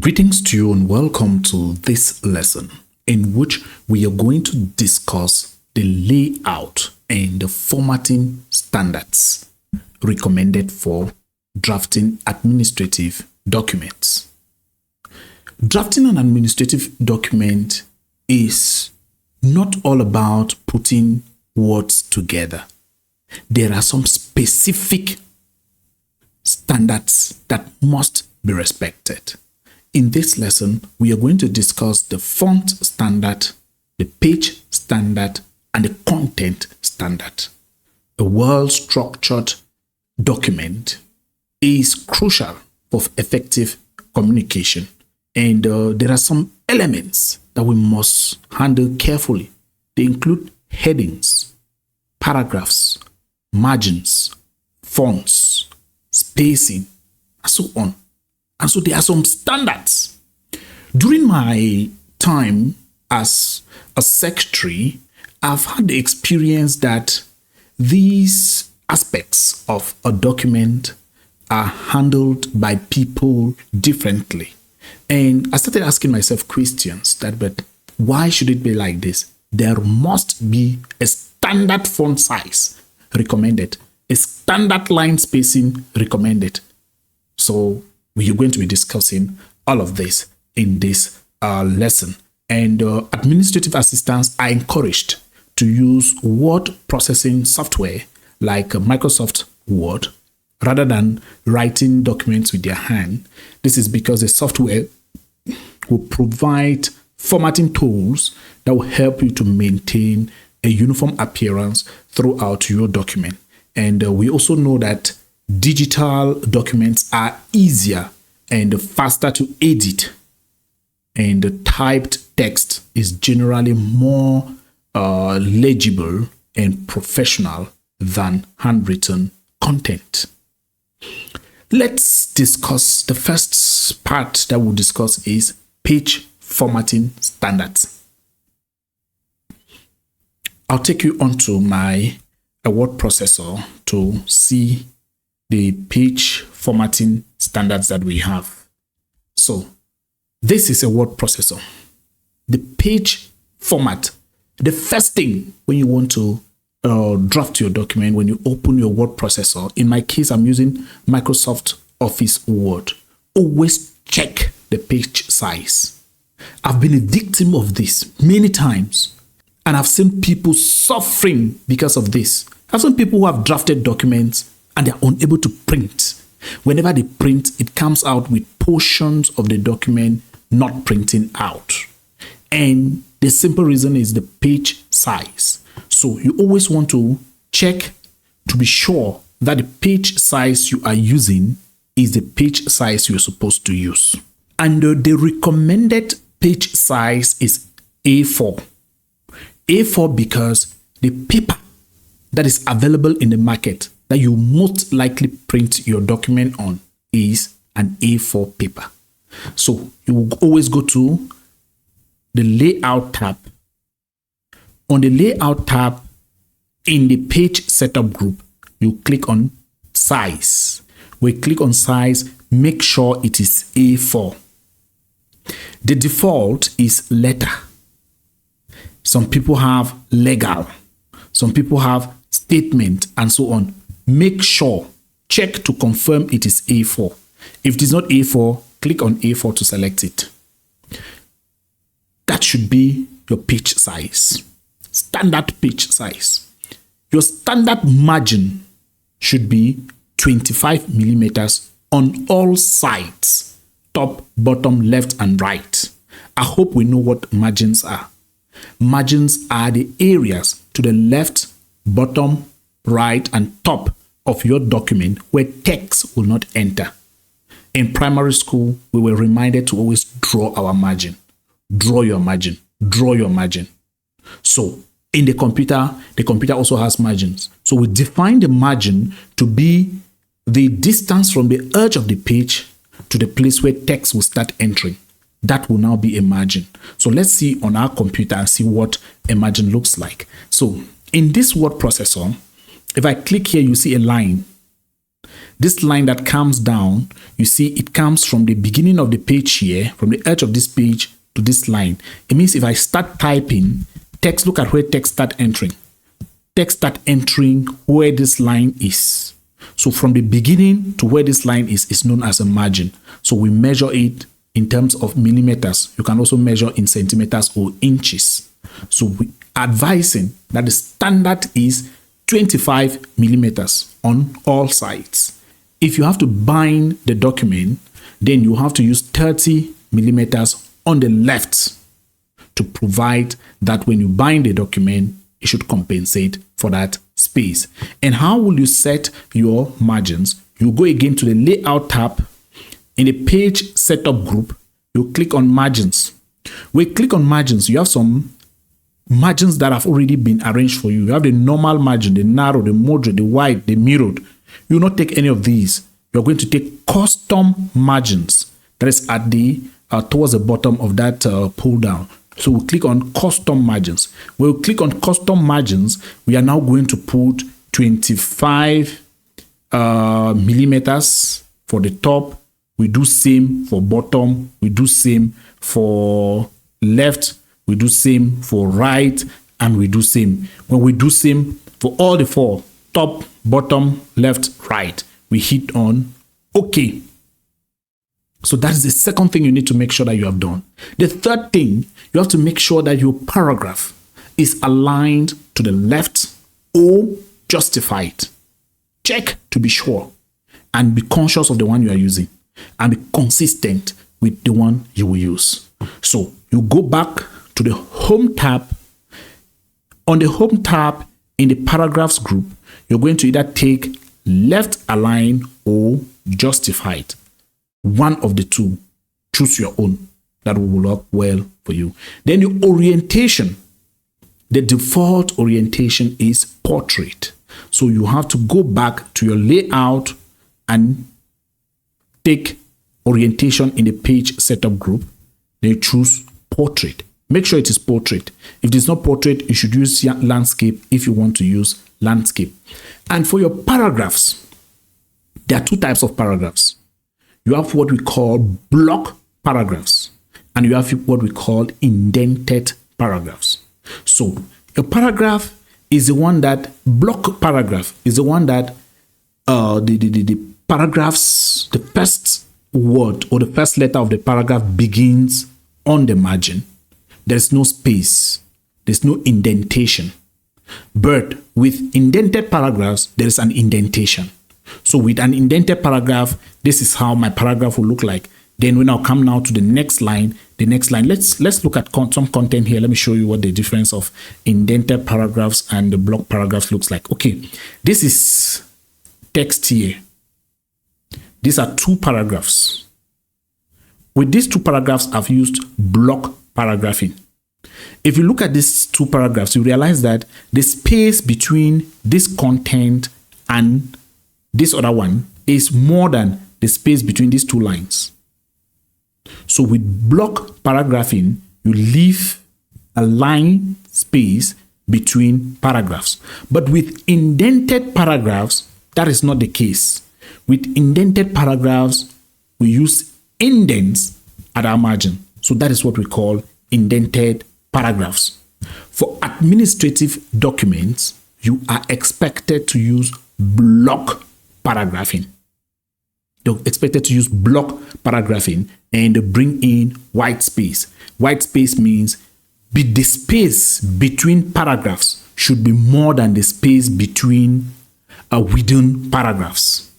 Greetings to you and welcome to this lesson in which we are going to discuss the layout and the formatting standards recommended for drafting administrative documents. Drafting an administrative document is not all about putting words together. There are some specific standards that must be respected. In this lesson, we are going to discuss the font standard, the page standard, and the content standard. A well-structured document is crucial for effective communication, and there are some elements that we must handle carefully. They include headings, paragraphs, margins, fonts, spacing, and so on. And so there are some standards. During my time as a secretary, I've had the experience that these aspects of a document are handled by people differently. And I started asking myself questions but why should it be like this? There must be a standard font size recommended, a standard line spacing recommended. So we are going to be discussing all of this in this lesson. And administrative assistants are encouraged to use word processing software like Microsoft Word rather than writing documents with their hand. This is because the software will provide formatting tools that will help you to maintain a uniform appearance throughout your document. And we also know that digital documents are easier and faster to edit, and the typed text is generally more legible and professional than handwritten content. Let's discuss the first part that we'll discuss is page formatting standards. I'll take you onto my word processor to see the page formatting standards that we have. So this is a word processor. The page format, the first thing when you want to draft your document, when you open your word processor, in my case, I'm using Microsoft Office Word. Always check the page size. I've been a victim of this many times, and I've seen people suffering because of this. I've seen people who have drafted documents and they're unable to print. Whenever they print, it comes out with portions of the document not printing out. And the simple reason is the page size. So you always want to check to be sure that the page size you are using is the page size you're supposed to use. And the recommended page size is A4. A4 because the paper that is available in the market that you most likely print your document on is an A4 paper. So you will always go to the layout tab. On the layout tab, in the page setup group, you click on size. We click on size, make sure it is A4. The default is letter. Some people have legal. Some people have statement and so on. Make sure, check to confirm it is A4. If it is not A4, click on A4 to select it. That should be your page size, standard page size. Your standard margin should be 25 millimeters on all sides, top, bottom, left, and right. I hope we know what margins are. Margins are the areas to the left, bottom, right, and top of your document where text will not enter. In primary school, we were reminded to always draw our margin. Draw your margin. Draw your margin. So in the computer also has margins. So we define the margin to be the distance from the edge of the page to the place where text will start entering. That will now be a margin. So let's see on our computer and see what a margin looks like. So in this word processor, if I click here, you see a line. This line that comes down, you see it comes from the beginning of the page here, from the edge of this page to this line. It means if I start typing text, look at where text start entering. Text start entering where this line is. So from the beginning to where this line is known as a margin. So we measure it in terms of millimeters. You can also measure in centimeters or inches. So we advising that the standard is 25 millimeters on all sides. If you have to bind the document, then you have to use 30 millimeters on the left to provide that when you bind the document, it should compensate for that space. And how will you set your margins? You go again to the layout tab. In the page setup group, you click on margins. When you click on margins, you have some margins that have already been arranged for you. You have the normal margin, the narrow, the moderate, the wide, the mirrored. You will not take any of these. You're going to take custom margins. That is at the towards the bottom of that pull down. So we click on custom margins. When we click on custom margins, we are now going to put 25 millimeters for the top. We do same for bottom. We do same for left. We do same for right. And we do same. When we do same for all the four, top, bottom, left, right, we hit on OK. So that is the second thing you need to make sure that you have done. The third thing, you have to make sure that your paragraph is aligned to the left or justified. Check to be sure and be conscious of the one you are using and be consistent with the one you will use. So you go back to the home tab. On the home tab in the paragraphs group, you're going to either take left align or justified. One of the two. Choose your own. That will work well for you. Then your orientation. The default orientation is portrait. So you have to go back to your layout and take orientation in the page setup group. Then choose portrait. Make sure it is portrait. If it is not portrait, you should use landscape if you want to use landscape. And for your paragraphs, there are two types of paragraphs. You have what we call block paragraphs, and you have what we call indented paragraphs. So a paragraph is the one that, block paragraph is the one that the paragraphs, the first word or the first letter of the paragraph begins on the margin. There's no space. There's no indentation. But with indented paragraphs, there is an indentation. So with an indented paragraph, this is how my paragraph will look like. Then when I'll come now to the next line, let's look at some content here. Let me show you what the difference of indented paragraphs and the block paragraphs looks like. Okay, this is text here. These are two paragraphs. With these two paragraphs, I've used block paragraphing. If you look at these two paragraphs, you realize that the space between this content and this other one is more than the space between these two lines. So with block paragraphing, you leave a line space between paragraphs. But with indented paragraphs, that is not the case. With indented paragraphs, we use indents at our margin. So that is what we call indented paragraphs. For administrative documents, you are expected to use block paragraphing. You're expected to use block paragraphing and bring in white space. White space means the space between paragraphs should be more than the space between within paragraphs.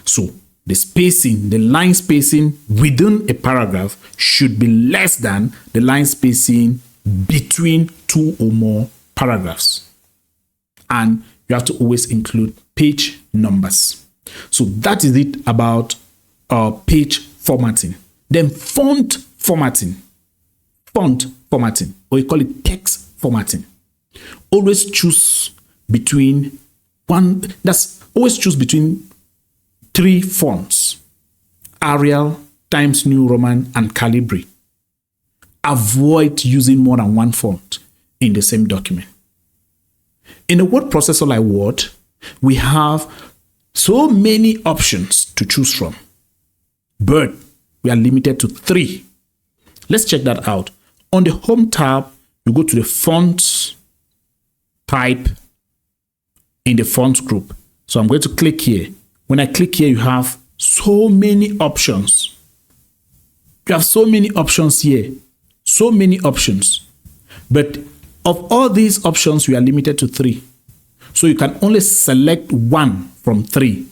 So the spacing, the line spacing within a paragraph should be less than the line spacing between two or more paragraphs. And you have to always include page numbers. So that is it about page formatting. Then font formatting, or you call it text formatting. Always choose between three fonts: Arial, Times New Roman, and Calibri. Avoid using more than one font in the same document. In a word processor like Word, we have So many options to choose from, but we are limited to 3. Let's check that out. On the Home tab, you go to the font type in the font group. So I'm going to click here. When I click here, you have so many options. You have so many options here. So many options. But of all these options, we are limited to 3. So you can only select one from 3.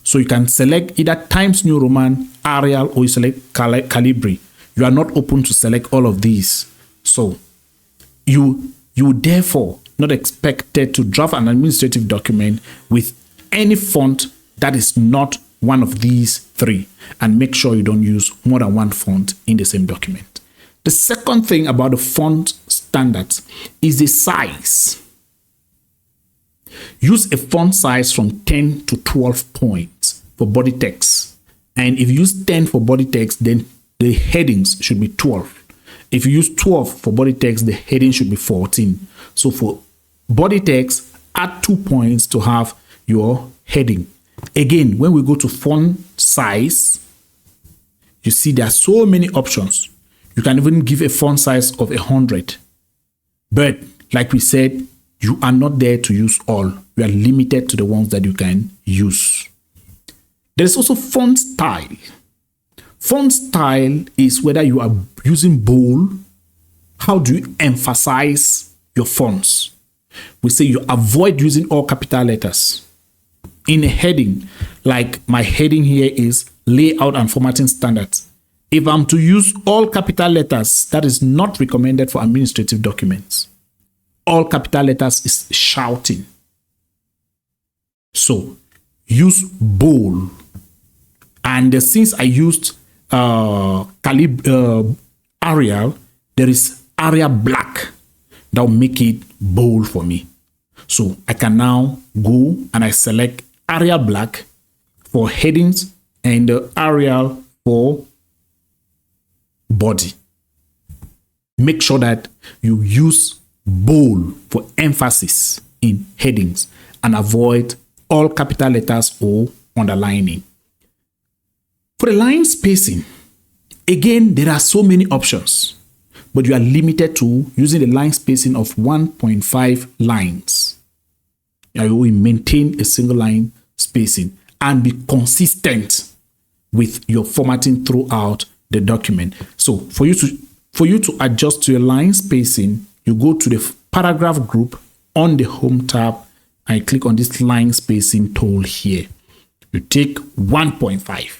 So you can select either Times New Roman, Arial, or you select Calibri. You are not open to select all of these. So you therefore not expected to draft an administrative document with any font that is not one of these 3, and make sure you don't use more than one font in the same document. The second thing about the font standards is the size. Use a font size from 10 to 12 points for body text. And if you use 10 for body text, then the headings should be 12. If you use 12 for body text, the heading should be 14. So for body text, add 2 points to have your heading. Again, when we go to font size, you see there are so many options. You can even give a font size of 100. But like we said, you are not there to use all. You are limited to the ones that you can use. There is also font style. Font style is whether you are using bold. How do you emphasize your fonts? We say you avoid using all capital letters. In a heading, like my heading here is layout and formatting standards. If I'm to use all capital letters, that is not recommended for administrative documents. All capital letters is shouting. So use bold. And since I used Arial, there is Arial black that will make it bold for me. So I can now go and I select Arial black for headings and Arial for body. Make sure that you use bold for emphasis in headings and avoid all capital letters or underlining. For the line spacing, again, there are so many options, but you are limited to using the line spacing of 1.5 lines. You will maintain a single line spacing and be consistent with your formatting throughout the document. So for you to adjust to your line spacing, you go to the paragraph group on the Home tab and click on this line spacing tool here. You take 1.5.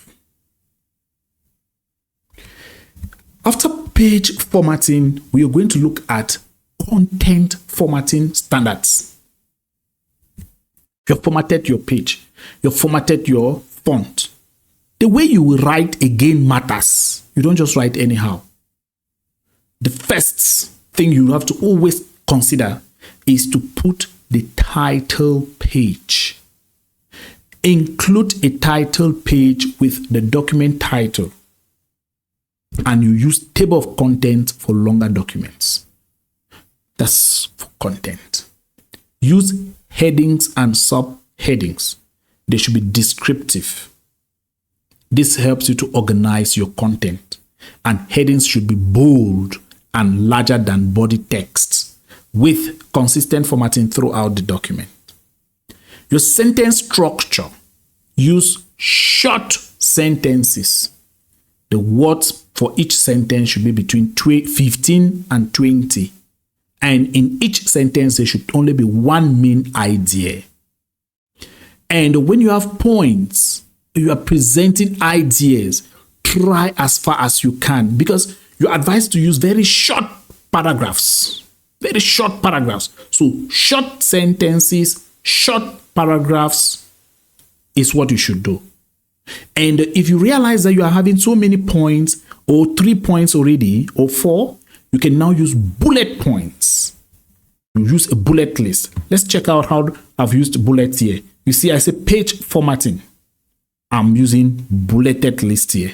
After page formatting, we are going to look at content formatting standards. You have formatted your page. You have formatted your font. The way you will write again matters. You don't just write anyhow. The first thing you have to always consider is to put the title page. Include a title page with the document title. And you use table of contents for longer documents. That's for content. Use headings and subheadings. They should be descriptive. This helps you to organize your content. And headings should be bold and larger than body text with consistent formatting throughout the document. Your sentence structure. Use short sentences. The words for each sentence should be between 15 and 20. And in each sentence, there should only be one main idea. And when you have points, you are presenting ideas, try as far as you can, because you're advised to use very short paragraphs. Very short paragraphs. So short sentences, short paragraphs is what you should do. And if you realize that you are having so many points or 3 points already or 4, you can now use bullet points. You use a bullet list. Let's check out how I've used bullets here. You see, I say page formatting. I'm using bulleted list here.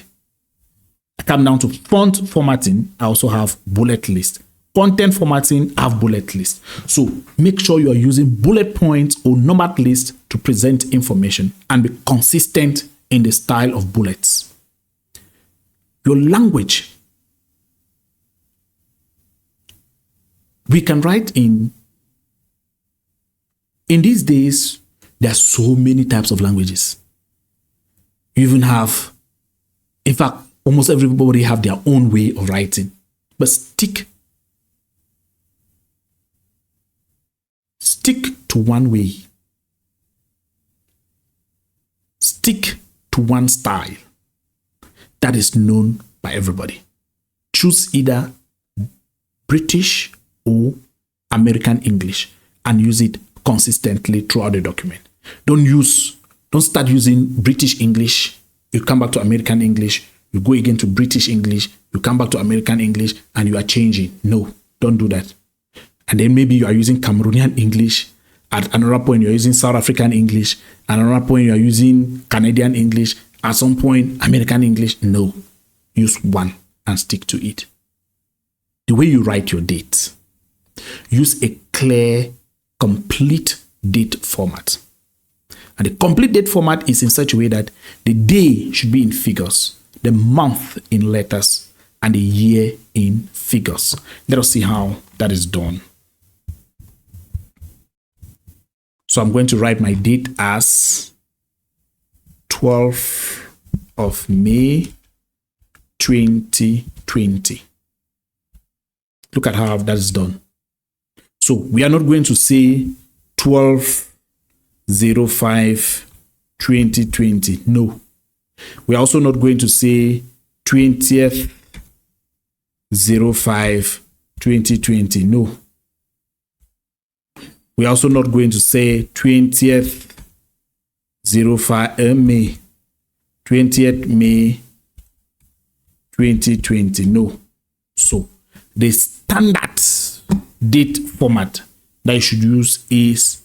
I come down to font formatting. I also have bullet list. Content formatting have bullet lists. So make sure you are using bullet points or numbered lists to present information and be consistent in the style of bullets. Your language. We can write in these days, there are so many types of languages. You even have, in fact, almost everybody have their own way of writing. But stick to one way. Stick to one style that is known by everybody. Choose either British or American English and use it consistently throughout the document. Don't start using British English, you come back to American English, you go again to British English, you come back to American English, and you are changing. No, don't do that. And then maybe you are using Cameroonian English, at another point you're using South African English, at another point you're using Canadian English, at some point American English. No, use one and stick to it. The way you write your dates, use a clear, complete date format. And the complete date format is in such a way that the day should be in figures, the month in letters, and the year in figures. Let us see how that is done. So I'm going to write my date as 12th of May 2020. Look at how that is done. So we are not going to say 12/05/2020. No. We are also not going to say 20th/05/2020. No. We are also not going to say 20th May 2020. No. So the standard date format that you should use is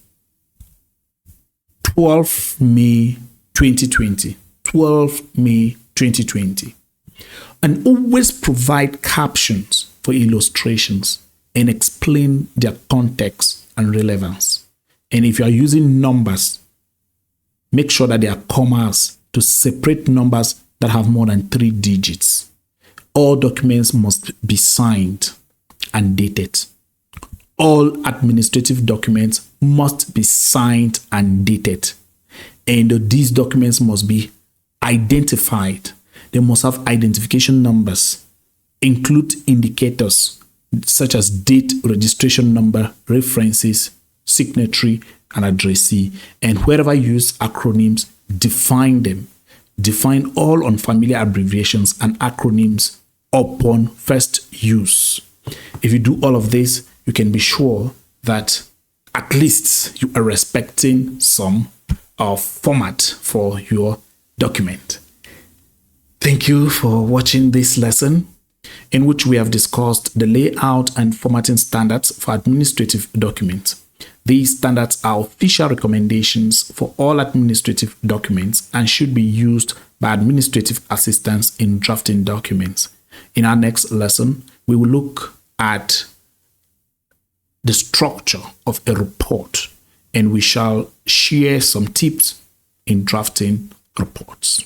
12 May 2020. 12 May 2020. And always provide captions for illustrations and explain their context and relevance. And if you are using numbers, make sure that there are commas to separate numbers that have more than 3 digits. All documents must be signed and dated. All administrative documents must be signed and dated. And these documents must be identified. They must have identification numbers, include indicators such as date, registration number, references, signatory, and addressee. And wherever you use acronyms, define them. Define all unfamiliar abbreviations and acronyms upon first use. If you do all of this, you can be sure that at least you are respecting some of format for your document. Thank you for watching this lesson, in which we have discussed the layout and formatting standards for administrative documents. These standards are official recommendations for all administrative documents and should be used by administrative assistants in drafting documents. In our next lesson, we will look at the structure of a report, and we shall share some tips in drafting reports.